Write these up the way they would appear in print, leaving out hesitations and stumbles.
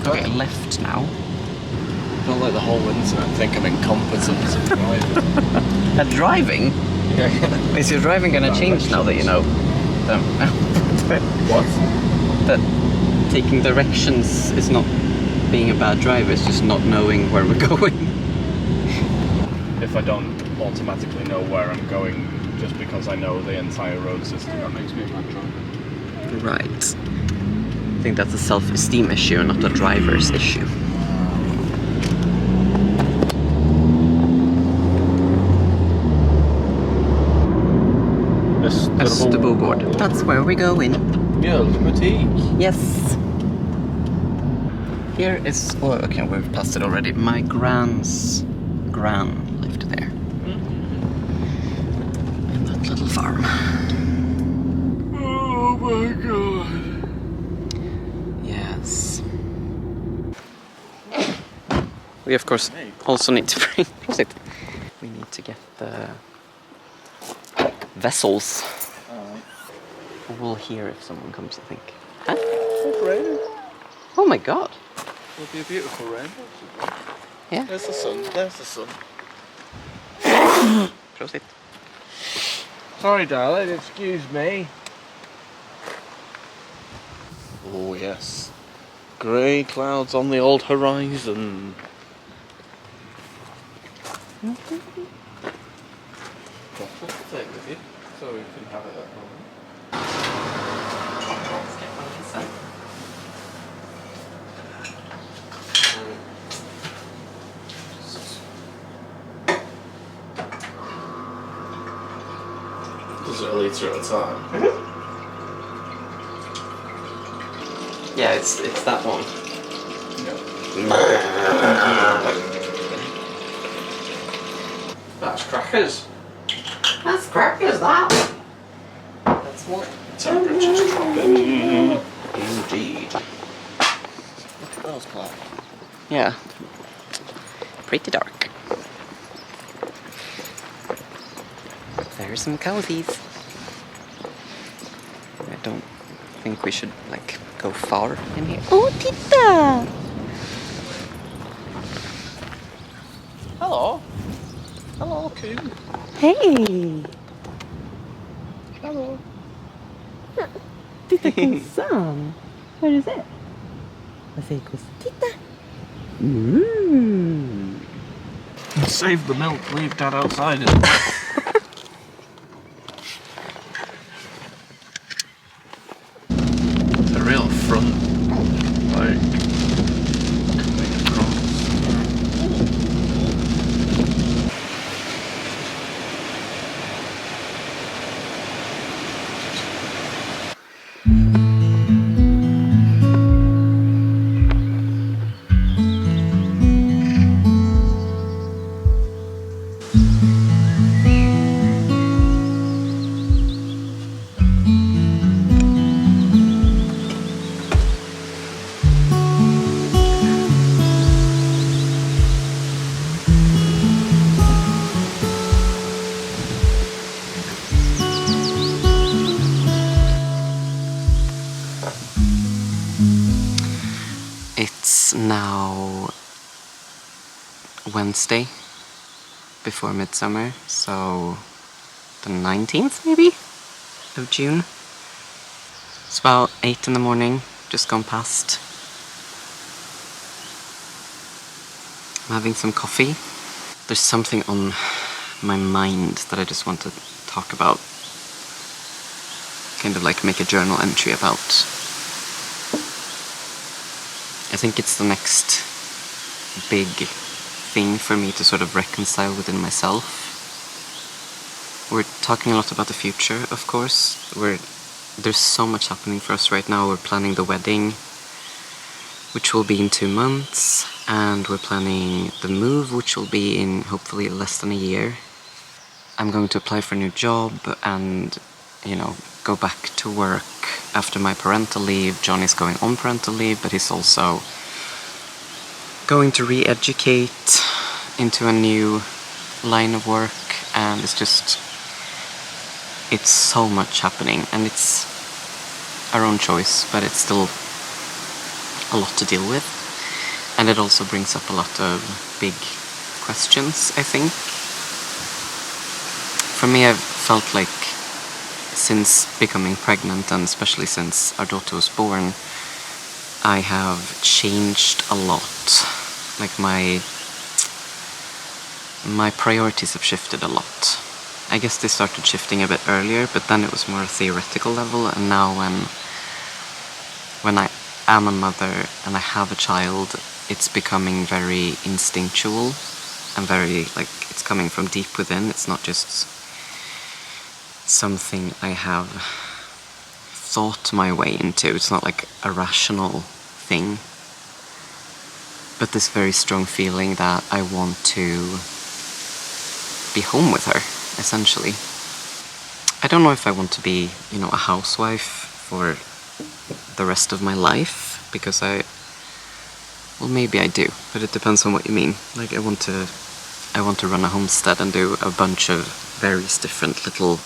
Okay, left now. Not like the whole winter. I think I'm incompetent at driving. At driving? Yeah. Is your driving gonna change now that you know? What? That taking directions is not being a bad driver, it's just not knowing where we're going. If I don't automatically know where I'm going just because I know the entire road system, that makes me a bad driver. Right. I think that's a self-esteem issue, not a driver's issue. Österbogård. That's where we're going. Mjölkbutik. Yes. Here is... Oh, okay, we've passed it already. My grand's gran lived there. In that little farm. Oh my god. Yes. We of course also need to bring... We need to get the vessels. We'll hear if someone comes, I think. Huh? It's raining. Oh my god. It'll be a beautiful rainbow. Yeah. There's the sun. There's the sun. Prosit. Sorry, darling. Excuse me. Oh yes. Grey clouds on the old horizon. Take with you, so we can have it at home. Let's get one of these then. Is it a litre at a time? Yeah, it's that one. That's crackers. That's crackers, that. That's what Temperature's dropping. indeed. Look at those clouds. Yeah. Pretty dark. There's some cozies. I don't think we should like go far in here. Oh, titta! Hello. Hello, coon. Hey! Hello. Titta kossan! Vad är det? Vad säger kossan? Titta! Save the milk, leave Dad outside. It's a real front, like, coming across. It's now Wednesday before midsummer, so the 19th maybe of June. It's about 8 in the morning, just gone past. I'm having some coffee. There's something on my mind that I just want to talk about. Kind of like make a journal entry about. I think it's the next big thing for me to sort of reconcile within myself. We're talking a lot about the future, of course. There's so much happening for us right now. We're planning the wedding, which will be in 2 months, and we're planning the move, which will be in hopefully less than a year. I'm going to apply for a new job and, go back to work after my parental leave. John is going on parental leave, but he's also going to re-educate into a new line of work, and it's so much happening, and it's our own choice, but it's still a lot to deal with, and it also brings up a lot of big questions, I think. For me, I've felt like since becoming pregnant, and especially since our daughter was born, I have changed a lot. Like my priorities have shifted a lot. I guess they started shifting a bit earlier, but then it was more a theoretical level, and now when I am a mother and I have a child, it's becoming very instinctual and very, it's coming from deep within. It's not just something I have thought my way into. It's not like a rational thing, but this very strong feeling that I want to be home with her, essentially. I don't know if I want to be, a housewife for the rest of my life, because maybe I do, but it depends on what you mean. Like, I want to run a homestead and do a bunch of various different little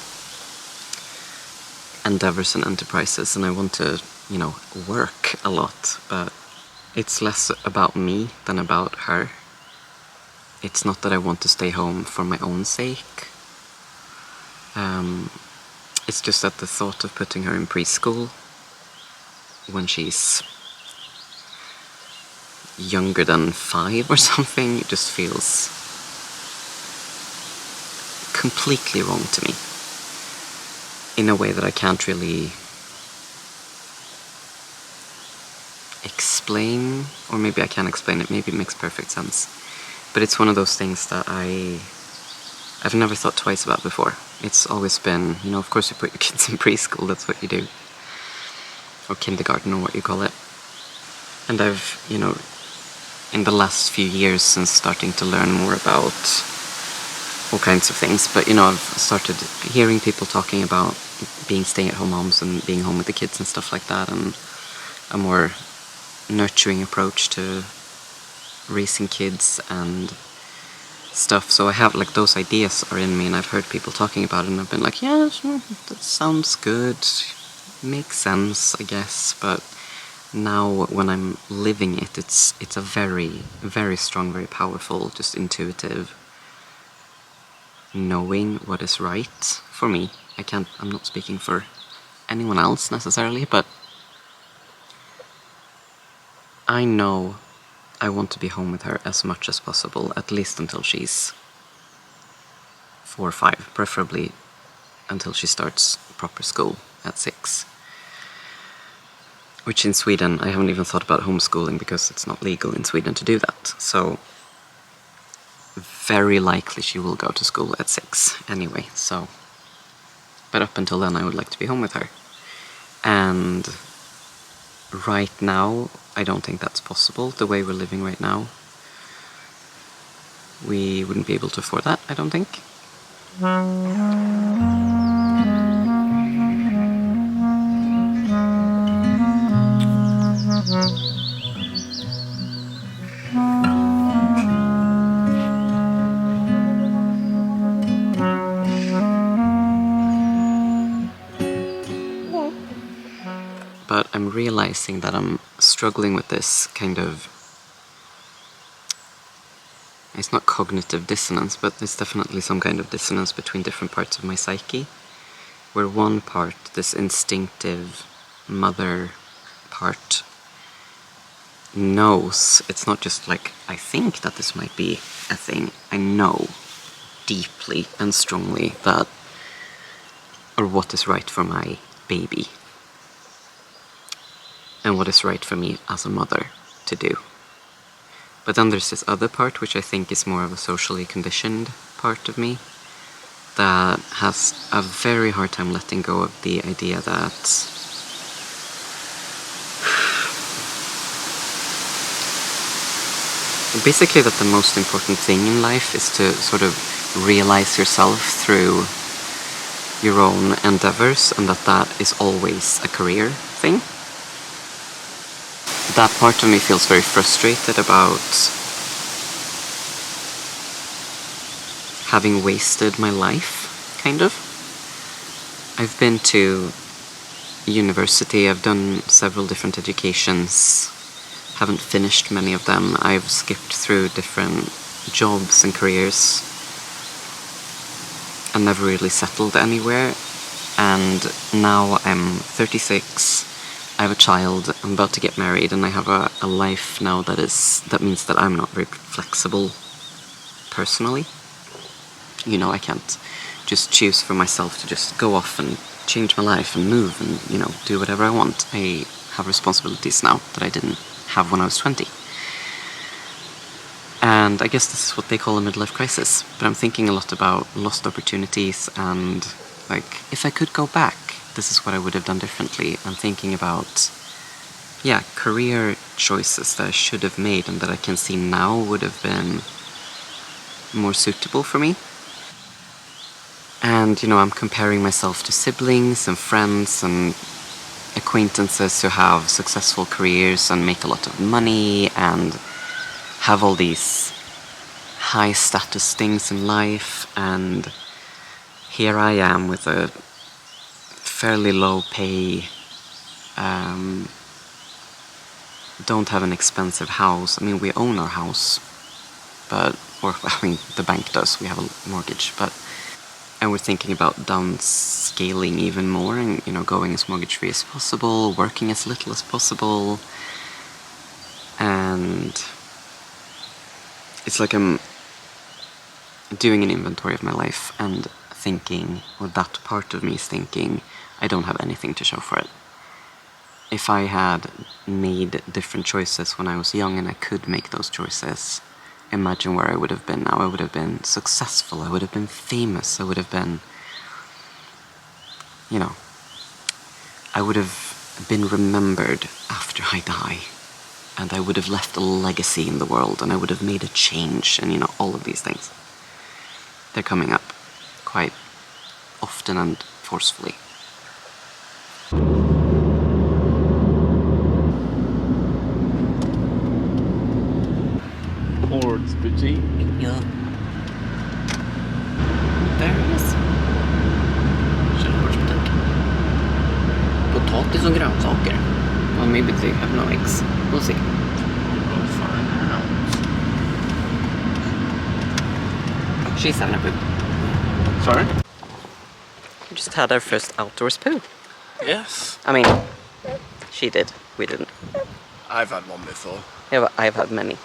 endeavors and enterprises, and I want to, work a lot, but it's less about me than about her. It's not that I want to stay home for my own sake. It's just that the thought of putting her in preschool when she's younger than 5 or something just feels completely wrong to me, in a way that I can't really explain, or maybe I can explain it, maybe it makes perfect sense. But it's one of those things that I've never thought twice about before. It's always been, of course you put your kids in preschool, that's what you do. Or kindergarten, or what you call it. And I've, in the last few years, since starting to learn more about all kinds of things, but I've started hearing people talking about being stay-at-home moms and being home with the kids and stuff like that, and a more nurturing approach to raising kids and stuff. So I have, those ideas are in me, and I've heard people talking about it, and I've been like, yeah, that sounds good, makes sense, I guess. But now when I'm living it, it's a very, very strong, very powerful, just intuitive knowing what is right for me. I'm not speaking for anyone else necessarily, but I know I want to be home with her as much as possible, at least until she's 4 or 5, preferably until she starts proper school at 6. Which in Sweden, I haven't even thought about homeschooling because it's not legal in Sweden to do that. So very likely she will go to school at 6 anyway, so. But up until then I would like to be home with her. And right now, I don't think that's possible, the way we're living right now. We wouldn't be able to afford that, I don't think. But I'm realizing that I'm struggling with this kind of it's not cognitive dissonance, but it's definitely some kind of dissonance between different parts of my psyche, where one part, this instinctive mother part, knows, it's not just like, I think that this might be a thing, I know deeply and strongly that, or what is right for my baby, and what is right for me as a mother to do. But then there's this other part, which I think is more of a socially conditioned part of me, that has a very hard time letting go of the idea that basically that the most important thing in life is to sort of realize yourself through your own endeavors, and that is always a career thing. That part of me feels very frustrated about having wasted my life, kind of. I've been to university, I've done several different educations, haven't finished many of them. I've skipped through different jobs and careers and never really settled anywhere. And now I'm 36, I have a child, I'm about to get married, and I have a life now that means that I'm not very flexible personally. You know, I can't just choose for myself to just go off and change my life and move and, you know, do whatever I want. I have responsibilities now that I didn't have when I was 20. And I guess this is what they call a midlife crisis. But I'm thinking a lot about lost opportunities and, like, if I could go back, this is what I would have done differently. I'm thinking about, yeah, career choices that I should have made and that I can see now would have been more suitable for me. And, you know, I'm comparing myself to siblings and friends and acquaintances who have successful careers and make a lot of money and have all these high status things in life, and here I am with a fairly low pay, don't have an expensive house. I mean, we own our house, but, or, I mean, the bank does, we have a mortgage, and we're thinking about downscaling even more and, you know, going as mortgage-free as possible, working as little as possible, and it's like I'm doing an inventory of my life and thinking, or that part of me is thinking, I don't have anything to show for it. If I had made different choices when I was young and I could make those choices, imagine where I would have been now. I would have been successful, I would have been famous, I would have been, you know, I would have been remembered after I die, and I would have left a legacy in the world, and I would have made a change, and, you know, all of these things. They're coming up quite often and forcefully. Lord's boutique. Ja. There it is. Kärlgårdsbutik. Potatis och grönsaker. Well, maybe they have no eggs. We'll see. We'll find out. She's having a poo. Sorry? We just had our first outdoors poo. Yes. I mean, she did. We didn't. I've had one before. Yeah, but I've had many.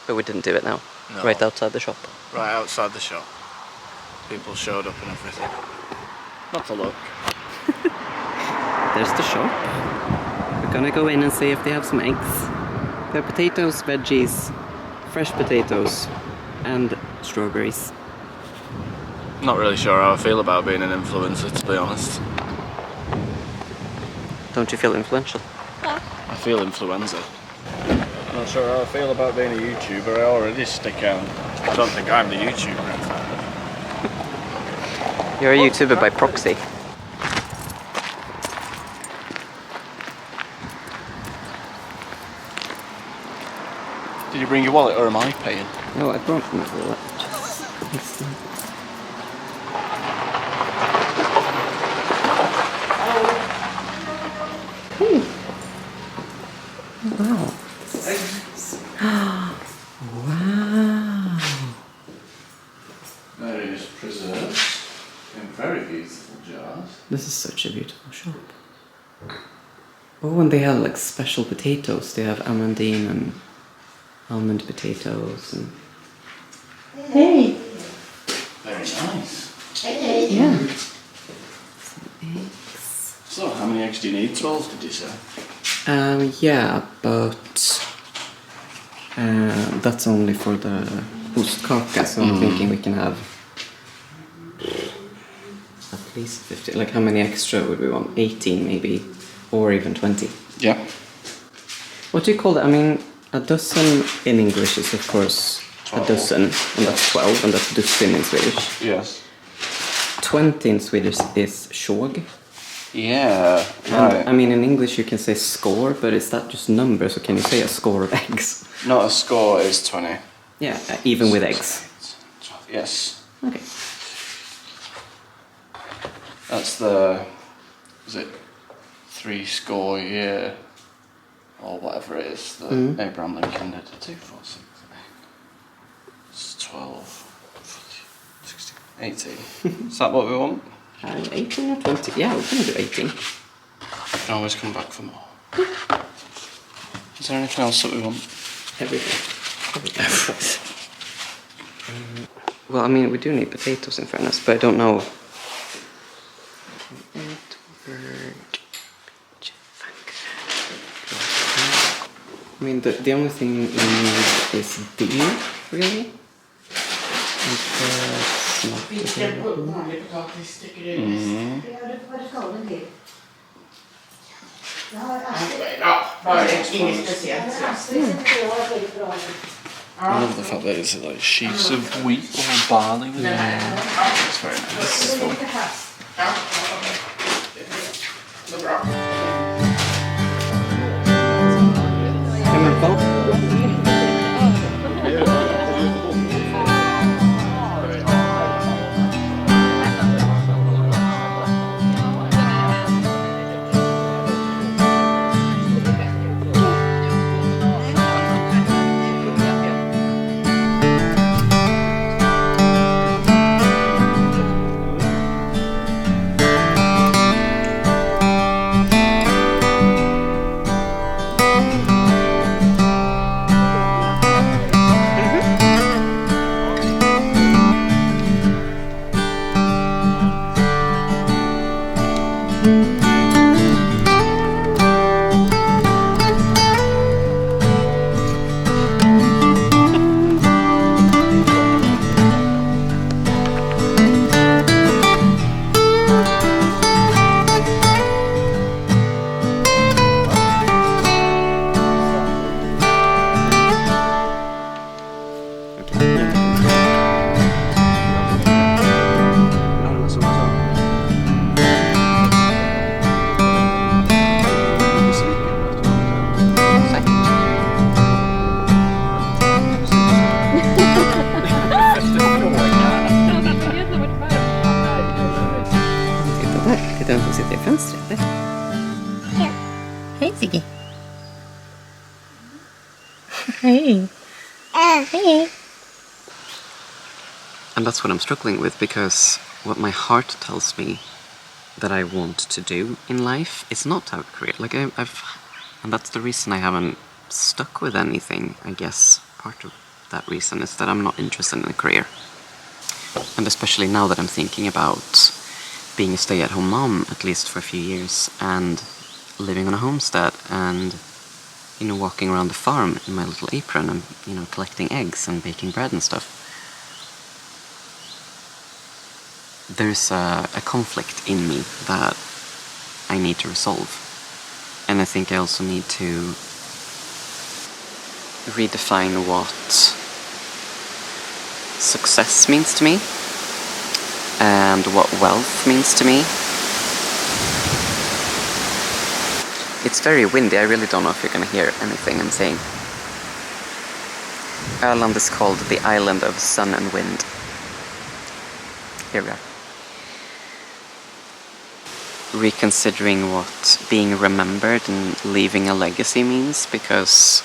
But we didn't do it now. No. Right outside the shop. Right outside the shop. People showed up and everything. Not to look. There's the shop. We're gonna go in and see if they have some eggs. There are potatoes, veggies, fresh potatoes, and strawberries. Not really sure how I feel about being an influencer, to be honest. Don't you feel influential? I feel influenza. I'm not sure how I feel about being a YouTuber. I already stick out. I don't think I'm the YouTuber, in fact. You're a YouTuber by proxy. Did you bring your wallet, or am I paying? No, I brought my wallet. Wow. Wow. beautiful jars. This is such a beautiful shop. Oh, and they have like special potatoes. They have amandine and almond potatoes and... Hey! Very nice. Yeah. Some eggs. So, how many eggs do you need? 12, did you say? Yeah, but that's only for the ostkaka, so I'm thinking we can have at least 50. Like, how many extra would we want? 18 maybe, or even 20. Yeah. What do you call that? I mean, a dozen in English is of course 12. a dozen, and that's 12, and that's dussin in Swedish. Yes. 20 in Swedish is tjog. Yeah, And, right. I mean, in English you can say score, but is that just numbers, or can you say a score of eggs? Not a score is 20. Yeah, even with eggs. Yes. Okay. That's the... Is it 3 score year? Or whatever it is that Abraham Lincoln did. 2, 4, 6, 8. It's 12, 14, 16, 18. Is that what we want? 18 or 20? Yeah, we're gonna do 18. We can always come back for more. Is there anything else that we want? Everything. Well, I mean, we do need potatoes in fairness, but I don't know. I mean, the only thing we need is deer, really. I love the fact that it's like sheaves of wheat or barley with it. It's very nice. Den som sitter i fönstret. Ja. Hej Sigge. Hej. Hej. And that's what I'm struggling with, because what my heart tells me that I want to do in life is not to have a career. Like and that's the reason I haven't stuck with anything, I guess. Part of that reason is that I'm not interested in a career. And especially now that I'm thinking about being a stay-at-home mom, at least for a few years, and living on a homestead, and, you know, walking around the farm in my little apron and, you know, collecting eggs and baking bread and stuff. There's a conflict in me that I need to resolve. And I think I also need to redefine what success means to me, and what wealth means to me. It's very windy, I really don't know if you're gonna hear anything I'm saying. Öland is called the island of sun and wind. Here we are. Reconsidering what being remembered and leaving a legacy means, because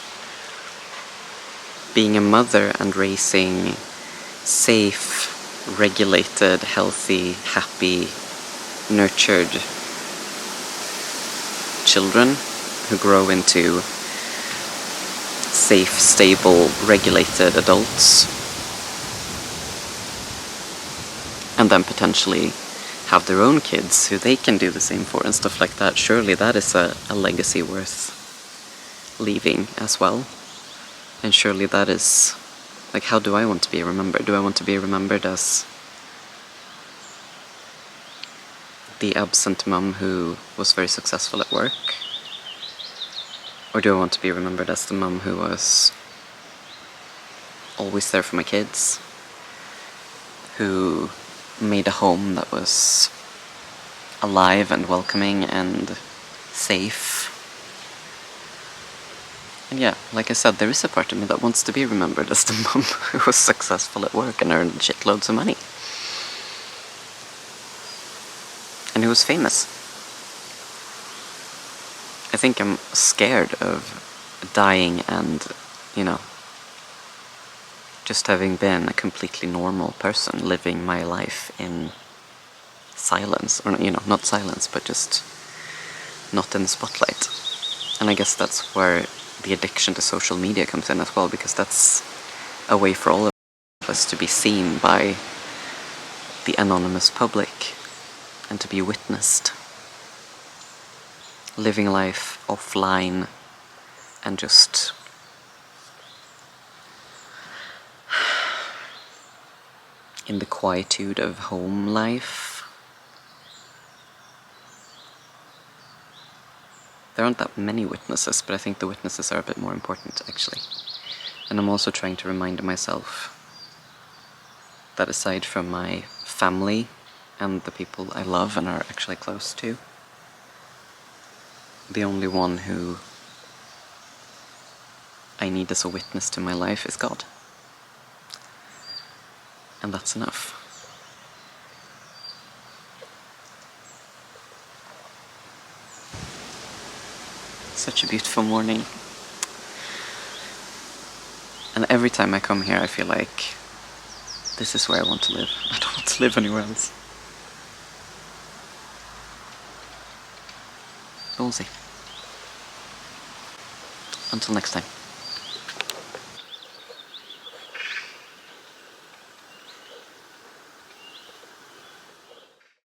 being a mother and raising safe, regulated, healthy, happy nurtured children who grow into safe, stable, regulated adults, and then potentially have their own kids who they can do the same for and stuff like that. Surely that is a legacy worth leaving as well. And surely that is, like, how do I want to be remembered? Do I want to be remembered as the absent mum who was very successful at work? Or do I want to be remembered as the mum who was always there for my kids? Who made a home that was alive and welcoming and safe? And yeah, like I said, there is a part of me that wants to be remembered as the mum who was successful at work and earned shitloads of money. And who was famous. I think I'm scared of dying and, you know, just having been a completely normal person, living my life in silence, or, you know, not silence, but just not in the spotlight. And I guess that's where the addiction to social media comes in as well, because that's a way for all of us to be seen by the anonymous public and to be witnessed. Living life offline and just in the quietude of home life. There aren't that many witnesses, but I think the witnesses are a bit more important, actually. And I'm also trying to remind myself that aside from my family and the people I love and are actually close to, the only one who I need as a witness to my life is God. And that's enough. Such a beautiful morning. And every time I come here I feel like this is where I want to live. I don't want to live anywhere else. But we'll see. Until next time.